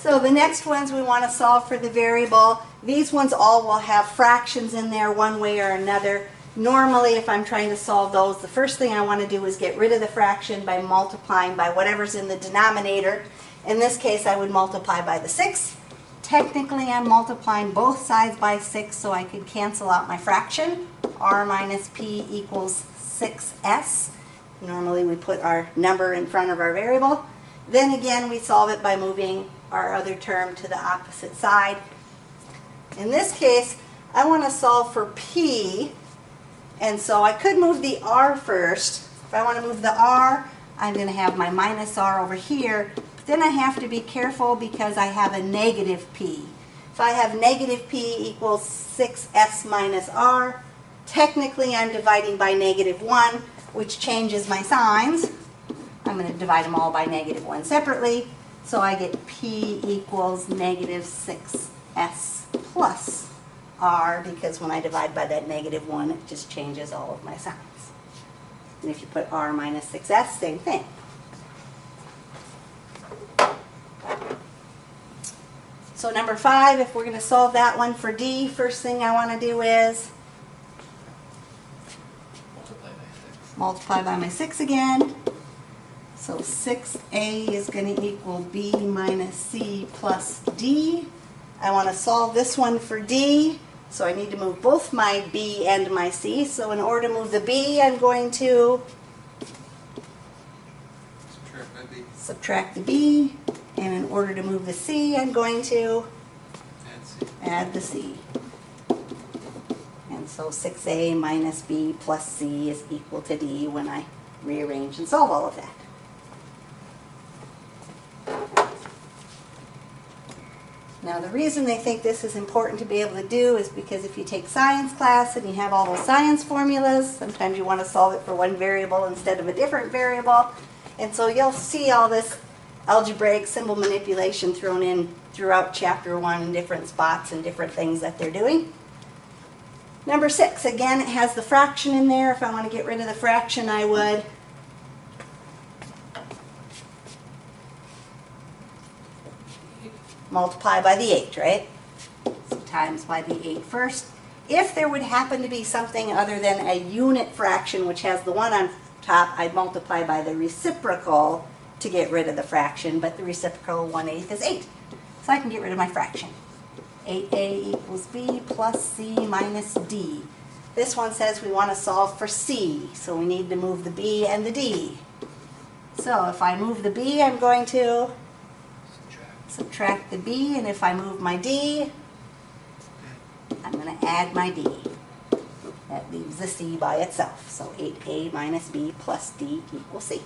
So the next ones we want to solve for the variable. These ones all will have fractions in there one way or another. Normally, if I'm trying to solve those, the first thing I want to do is get rid of the fraction by multiplying by whatever's in the denominator. In this case, I would multiply by the 6. Technically, I'm multiplying both sides by 6, so I could cancel out my fraction. R minus P equals 6s. Normally, we put our number in front of our variable. Then again, we solve it by moving our other term to the opposite side. In this case, I want to solve for P, and so I could move the R first. If I want to move the R, I'm going to have my minus R over here, but then I have to be careful because I have a negative P. If I have negative P equals 6s minus R, technically I'm dividing by -1, which changes my signs. I'm going to divide them all by -1 separately. So I get P equals -6s plus R, because when I divide by that -1, it just changes all of my signs. And if you put R minus 6s, same thing. So number 5, if we're going to solve that one for D, first thing I want to do is multiply by my 6 again. So 6a is going to equal b minus c plus d. I want to solve this one for d, so I need to move both my b and my c. So in order to move the b, I'm going to subtract the b, and in order to move the c, I'm going to add the c. And so 6a minus b plus c is equal to d when I rearrange and solve all of that. Now the reason they think this is important to be able to do is because if you take science class and you have all those science formulas, sometimes you want to solve it for one variable instead of a different variable. And so you'll see all this algebraic symbol manipulation thrown in throughout chapter 1 in different spots and different things that they're doing. Number 6, again, it has the fraction in there. If I want to get rid of the fraction, I would multiply by the 8, right? So times by the 8 first. If there would happen to be something other than a unit fraction, which has the 1 on top, I'd multiply by the reciprocal to get rid of the fraction, but the reciprocal 1/8 is 8. So I can get rid of my fraction. 8a equals b plus c minus d. This one says we want to solve for c, so we need to move the b and the d. So if I move the b, I'm going to subtract the b, and if I move my d, I'm going to add my d. That leaves the c by itself. So 8a minus b plus d equals c.